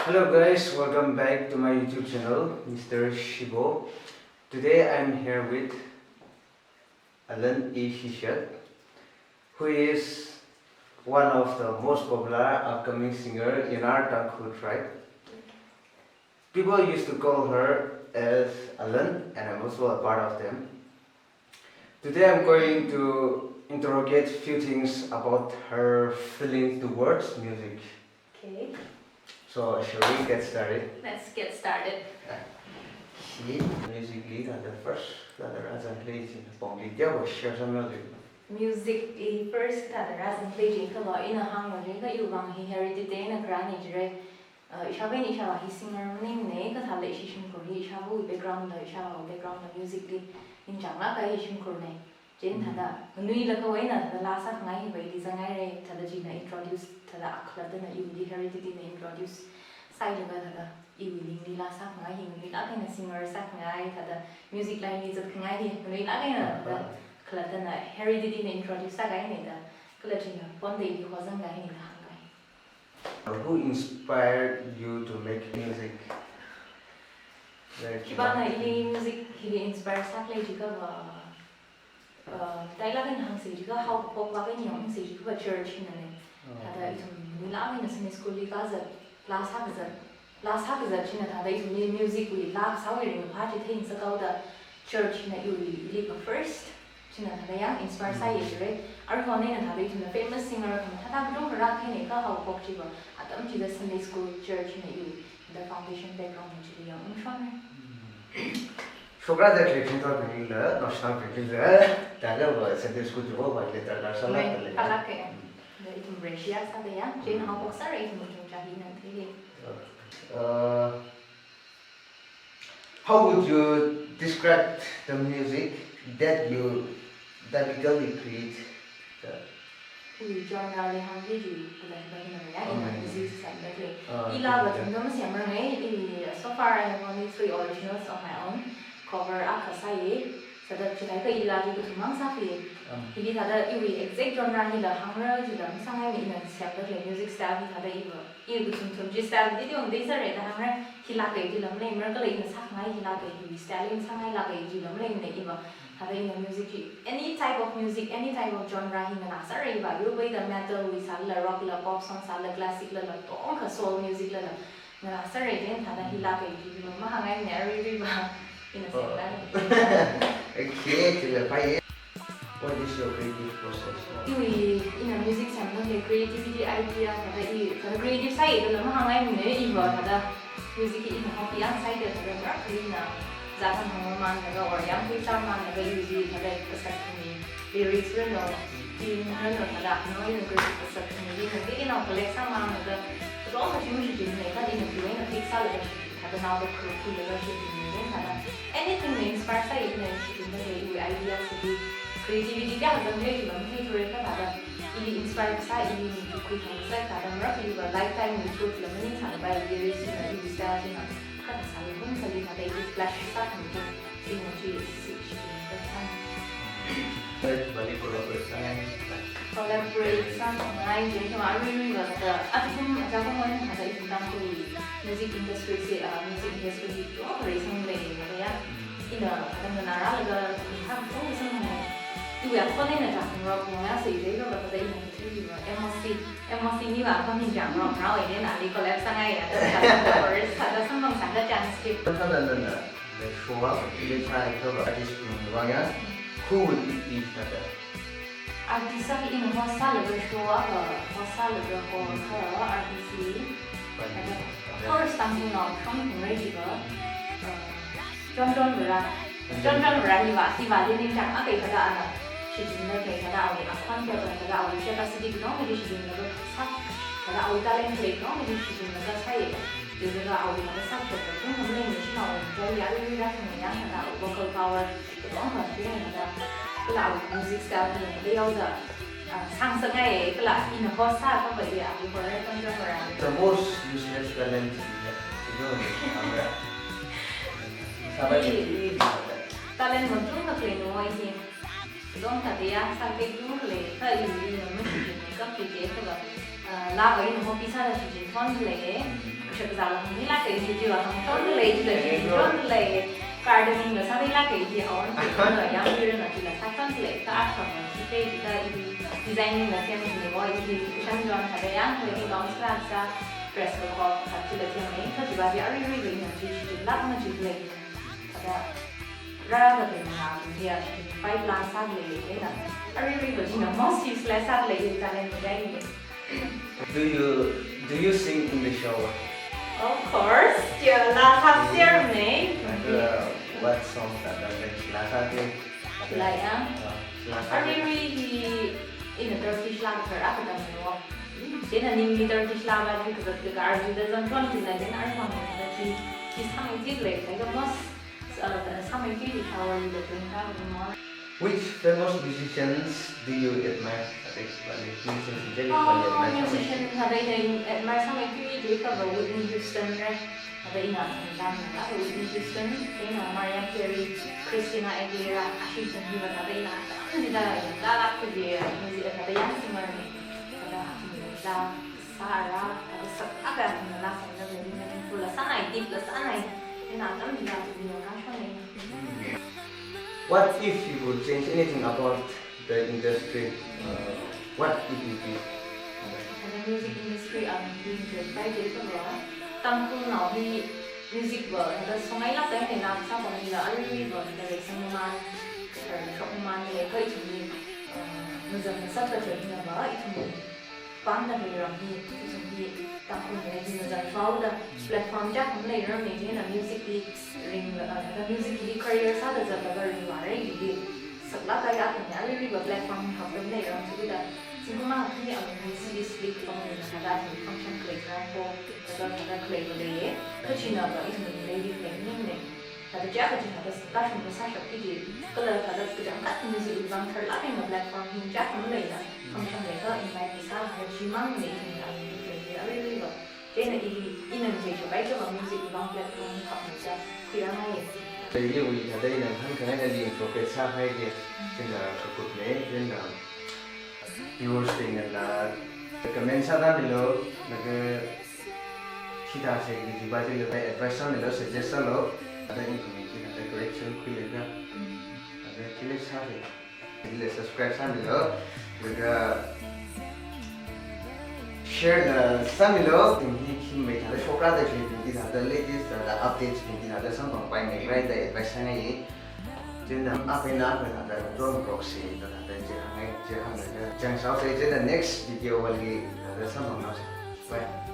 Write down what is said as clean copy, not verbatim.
Hello guys, welcome back to my YouTube channel, Mr. Shipo. Today I'm here with Shishak, who is one of the most popular upcoming singer in our Tangda tribe. People used to call her as Alan, and I'm also a part of them. Today I'm going to interrogate few things about her feelings towards music. Okay. So shall we get started? Let's get started. Musically, the first as I played in the share some music. Musically first as in playing a lot in a hang of you vang he heredity in a granny ray. Ishabin Isha, his singer name, kathala ishim kuri, shabu background, background musically in Janglaka ishim kurne. Jane Tada, Nui Lakawena, the last of my way is an array, Tadajina introduced to the akhon, you the heredity introduced silent you will last of my him, nothing a singer, sakhami, the music line is a canary, we nothing the Clatana heredity introduced a guy in the Clatina, one day he wasn't guy in the Who inspired you to make music? Kibana music, he inspires Sakla Dailagan Hansika, how Popagan Young Sika church in a had a love in a semi school Gaza, last Haphazard China, had a music with laughs, how in the party things about the church in a you live first. China had a young inspired side, Arcon and had it in the famous singer from Tatam Rakin, how Pokchiba, at them to the Sunday school church in a you, the foundation background into the young. So rather than talking not something that was Sunday school to over later. How would you describe the music that you typically create? Genre hungry so far I have only 3 originals of my own. Cover kasa so that chitha ila to masami. He did other exact genre he the hunger to the sakhami in a separate music style he had even to style did on this array the hunger he like a dilamlay miracle in the sakhami he like a style in sakhami like a dilamlay in the eva had in the music any type of music any type of genre in the nasari but you play the metal with sala rock la pop song sala classic la tonka soul music la nasari then had he like a dilamahanga nary in a Okay, what is your creative process? In a music sample, the creativity idea, the creative side, the Mahanga music in the hobby side of the Rakrina, Zatan Homan, or young Pisaman, the music, the sakhami, lyrics, in Hada, no in the sakhami, taking out the Lexaman, the all the music in the big salad, have another crew, anything inspires I in the ideas of creativity doesn't make them favorite it inspires I in to create a second roughly a lifetime with good learning and by the reason you start in a kathala they flash sakhami in collaborate some online I remember the akhon music industry recently in the Naraga have always we are calling it a rock message but they MOC new album in rock now again and they collect some had some of chance Let's show up, let's try to cover this Ryan. Who will it be better? Artist in Hosala show up Hosala for her RTC. First something of something regular. John he was in Jack Kada. She's in the case that I conquer the hour, capacity normally she's in the our talent play normally she's in the side. This is our subject of the nation of very local power, the longer loud music style in the other. Zangsa in a horse before the most useless talent talent mentung ke noise don't have the something to lay her in the machine come to get la in hobby sala she kashap zala hum la kai ji jiwa hum podalei ji podalei gardening la sa la kai ji awan na yang ri na ji la sa podalei ka akhon ji pe ji ka designing la tem ni bo ji shan juan ka da yang ni dong sa sa dress ko sa ji la tem ni ka ji ba ji ari ri ri na ji ji la ma ji le ka ra ra da na ya five la sa le le na ari ri ko ji na most useless sa le ji ta le ni dai ni Do you sing in the shower? Of course, chilala khasier ne. What song that last time? Like I really in a Turkish language after that no. Then an in Turkish language because the guard doesn't want to let an art that he's coming to like a must samiching shower in the more. Which famous musicians do you admire? Musicians have admire samiching do cover Whitney Houston, right? Eina, Whitney Houston, Mariah Carey, Christina Aguilera, Ashton Heaven, Eina. That could be music at the young singer. Sarah, Sakhami, the last one, the full Sanai, deep the Sanai, and I'm not What if you would change anything about the industry? What it would be? The music industry, I'm doing the private ngasotnao music world. The song I love that in our South America, I really want the racing man, shop man, like it to me. Masami sathuda in the bar, it to me. Banda here, he to me. Nathum in the sathuda platform jack and later making a music ring, the music career sada the very already. Sakhami, I really got platform help them later to do that. Sigma, I see this big from the function click for the leidalei, china, lady playing. At the jacket had a discussion with Shishak, color colors to cut music with vang laughing the platform in jack and later. Function later invite the sound that she making and play the river. Then inundation by the music with vang platform hotna chilala. The year we had a Interrogate sa hay in the good name, then viewers thing and comment down below, chitha say advice on the suggestion of the information and the correction clear. Let's subscribe below, share the some below. He may have a show rather the latest updates in the some of my right the advice. Then the up and up and the drone proxy that the zangsa say the next video will be the some of us. Bye.